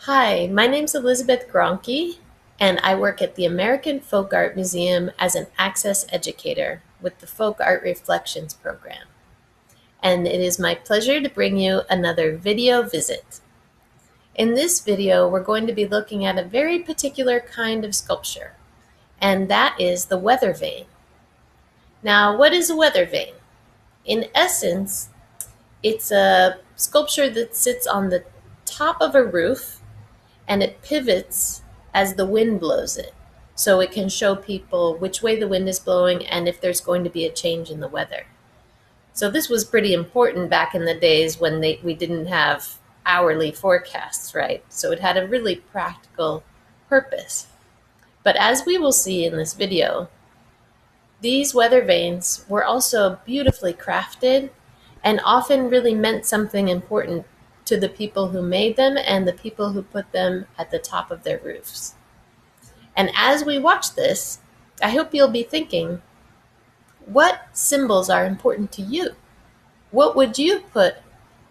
Hi, my name's Elizabeth Gronke, and I work at the American Folk Art Museum as an access educator with the Folk Art Reflections program. And it is my pleasure to bring you another video visit. In this video, we're going to be looking at a very particular kind of sculpture, and that is the weather vane. Now, what is a weather vane? In essence, it's a sculpture that sits on the top of a roof and it pivots as the wind blows it. So it can show people which way the wind is blowing and if there's going to be a change in the weather. So this was pretty important back in the days when we didn't have hourly forecasts, right? So it had a really practical purpose. But as we will see in this video, these weather vanes were also beautifully crafted and often really meant something important to the people who made them and the people who put them at the top of their roofs. And as we watch this, I hope you'll be thinking, what symbols are important to you? What would you put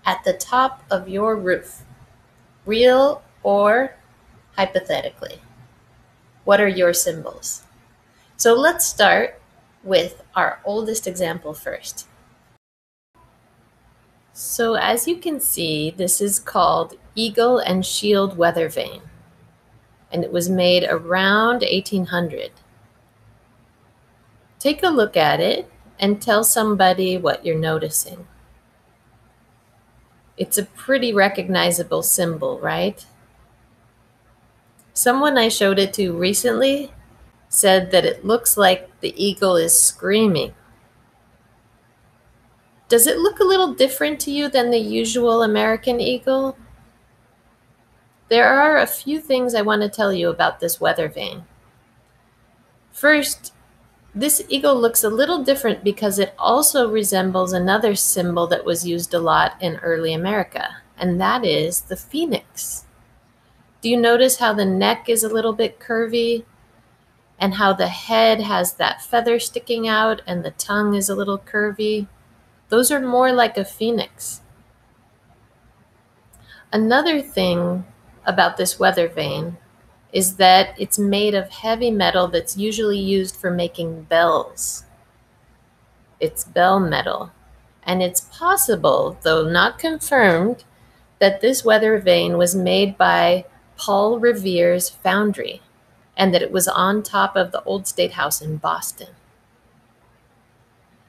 at the top of your roof, real or hypothetically? What are your symbols? So let's start with our oldest example first. So as you can see, this is called Eagle and Shield Weather Vane, and it was made around 1800. Take a look at it and tell somebody what you're noticing. It's a pretty recognizable symbol, right? Someone I showed it to recently said that it looks like the eagle is screaming. Does it look a little different to you than the usual American eagle? There are a few things I want to tell you about this weather vane. First, this eagle looks a little different because it also resembles another symbol that was used a lot in early America, and that is the phoenix. Do you notice how the neck is a little bit curvy and how the head has that feather sticking out and the tongue is a little curvy? Those are more like a phoenix. Another thing about this weather vane is that it's made of heavy metal that's usually used for making bells. It's bell metal. And it's possible, though not confirmed, that this weather vane was made by Paul Revere's foundry and that it was on top of the old State House in Boston.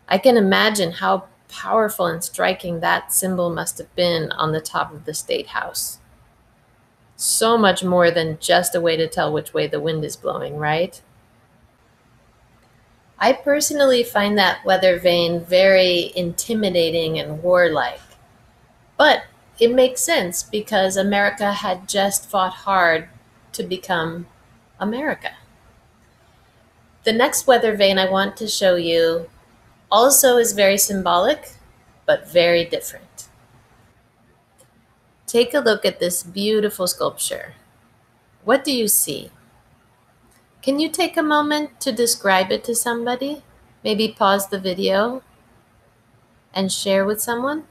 I can imagine how powerful and striking that symbol must have been on the top of the State House. So much more than just a way to tell which way the wind is blowing, right? I personally find that weather vane very intimidating and warlike. But it makes sense because America had just fought hard to become America. The next weather vane I want to show you also is very symbolic, but very different. Take a look at this beautiful sculpture. What do you see? Can you take a moment to describe it to somebody? Maybe pause the video and share with someone?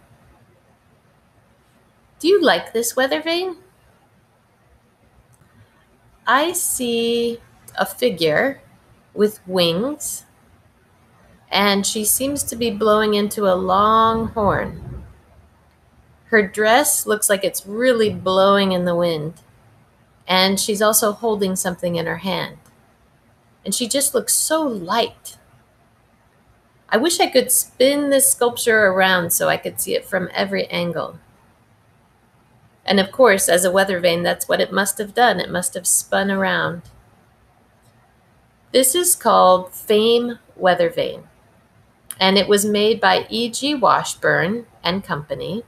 Do you like this weather vane? I see a figure with wings, and she seems to be blowing into a long horn. Her dress looks like it's really blowing in the wind, and she's also holding something in her hand. And she just looks so light. I wish I could spin this sculpture around so I could see it from every angle. And of course, as a weather vane, that's what it must have done. It must have spun around. This is called Fame Weather Vane, and it was made by E.G. Washburn and Company,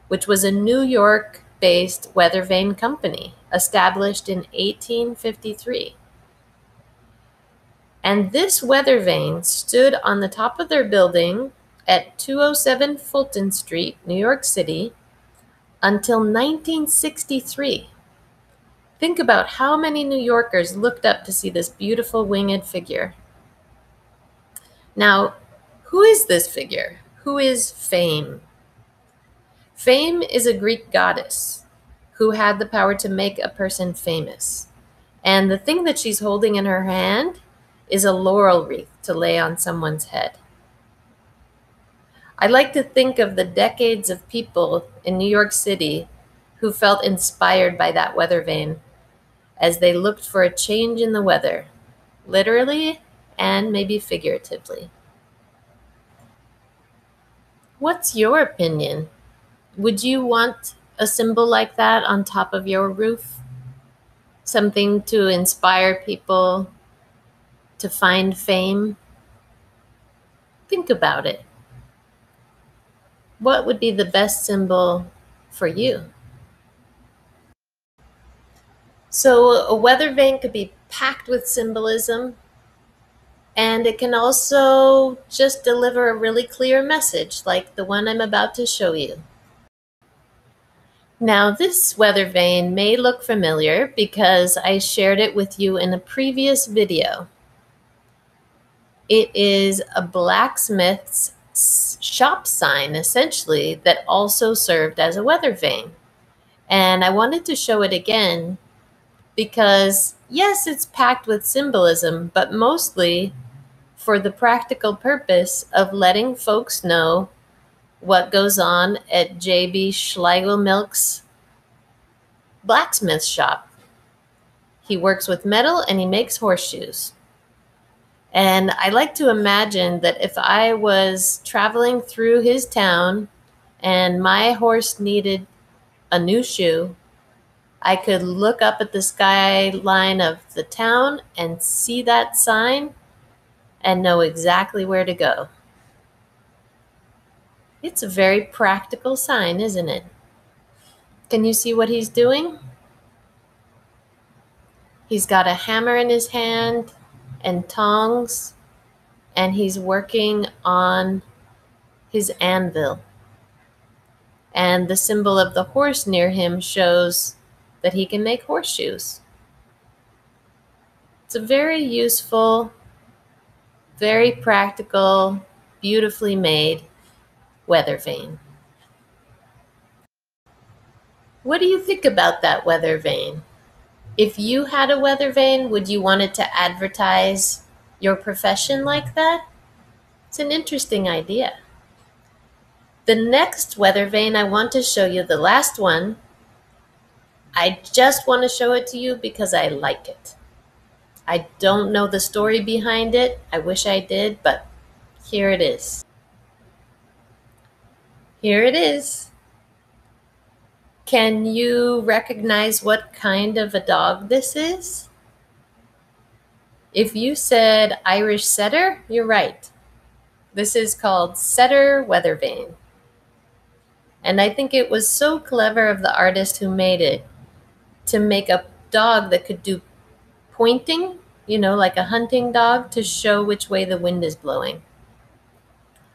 which was a New York-based weather vane company established in 1853. And this weather vane stood on the top of their building at 207 Fulton Street, New York City, until 1963. Think about how many New Yorkers looked up to see this beautiful winged figure. Now, who is this figure? Who is Fame? Fame is a Greek goddess who had the power to make a person famous. And the thing that she's holding in her hand is a laurel wreath to lay on someone's head. I like to think of the decades of people in New York City who felt inspired by that weather vane as they looked for a change in the weather, literally and maybe figuratively. What's your opinion? Would you want a symbol like that on top of your roof? Something to inspire people to find fame? Think about it. What would be the best symbol for you? So, a weather vane could be packed with symbolism, and it can also just deliver a really clear message, like the one I'm about to show you. Now, this weather vane may look familiar because I shared it with you in a previous video. It is a blacksmith's shop sign, essentially, that also served as a weather vane. And I wanted to show it again because, yes, it's packed with symbolism, but mostly for the practical purpose of letting folks know what goes on at J.B. Schlegelmilch's blacksmith shop. He works with metal and he makes horseshoes. And I like to imagine that if I was traveling through his town and my horse needed a new shoe, I could look up at the skyline of the town and see that sign and know exactly where to go. It's a very practical sign, isn't it? Can you see what he's doing? He's got a hammer in his hand and tongs, and he's working on his anvil. And the symbol of the horse near him shows that he can make horseshoes. It's a very useful, very practical, beautifully made weather vane. What do you think about that weather vane? If you had a weather vane, would you want it to advertise your profession like that? It's an interesting idea. The next weather vane I want to show you, the last one, I just want to show it to you because I like it. I don't know the story behind it. I wish I did, but here it is. Here it is. Can you recognize what kind of a dog this is? If you said Irish setter, you're right. This is called Setter Weathervane. And I think it was so clever of the artist who made it to make a dog that could do pointing, like a hunting dog, to show which way the wind is blowing.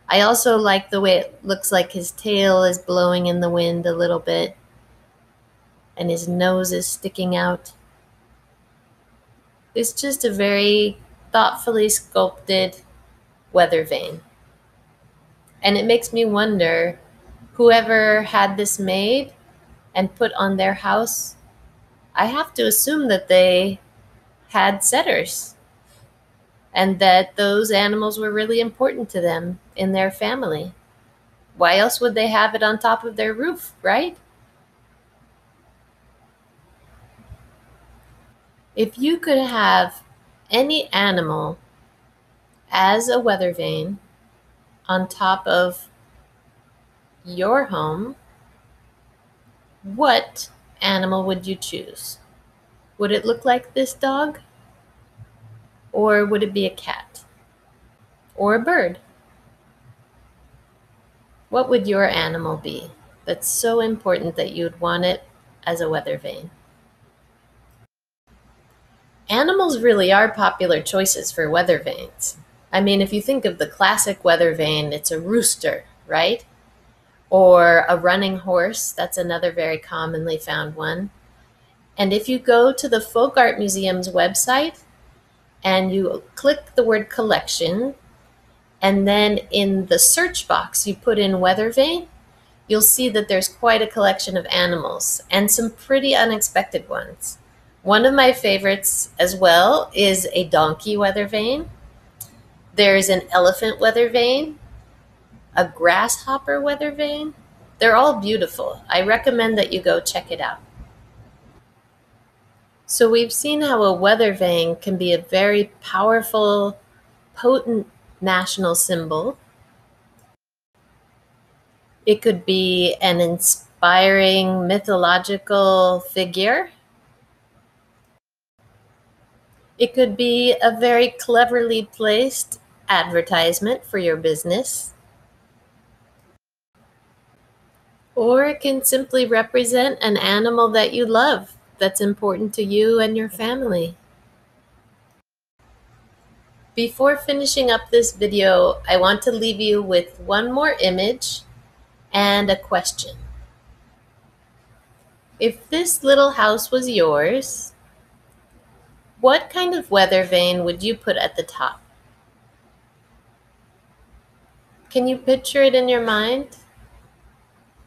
I also like the way it looks like his tail is blowing in the wind a little bit, and his nose is sticking out. It's just a very thoughtfully sculpted weather vane. And it makes me wonder, whoever had this made and put on their house, I have to assume that they had setters and that those animals were really important to them in their family. Why else would they have it on top of their roof, right? If you could have any animal as a weather vane on top of your home, what animal would you choose? Would it look like this dog? Or would it be a cat? Or a bird? What would your animal be that's so important that you'd want it as a weather vane? Animals really are popular choices for weather vanes. I mean, if you think of the classic weather vane, it's a rooster, right? Or a running horse, that's another very commonly found one. And if you go to the Folk Art Museum's website and you click the word collection, and then in the search box you put in weather vane, you'll see that there's quite a collection of animals and some pretty unexpected ones. One of my favorites as well is a donkey weather vane. There's an elephant weather vane, a grasshopper weather vane. They're all beautiful. I recommend that you go check it out. So we've seen how a weather vane can be a very powerful, potent national symbol. It could be an inspiring mythological figure. It could be a very cleverly placed advertisement for your business. Or it can simply represent an animal that you love, that's important to you and your family. Before finishing up this video, I want to leave you with one more image and a question. If this little house was yours, what kind of weather vane would you put at the top? Can you picture it in your mind?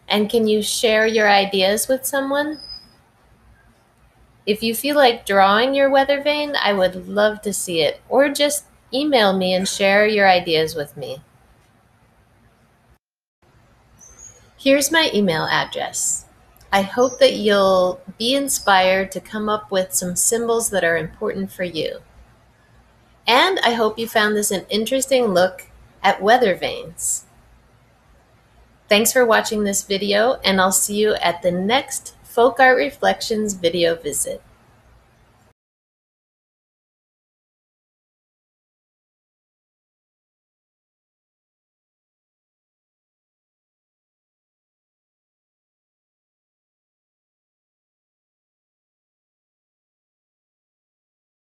And can you share your ideas with someone? If you feel like drawing your weather vane, I would love to see it. Or just email me and share your ideas with me. Here's my email address. I hope that you'll be inspired to come up with some symbols that are important for you. And I hope you found this an interesting look at weather vanes. Thanks for watching this video, and I'll see you at the next Folk Art Reflections video visit.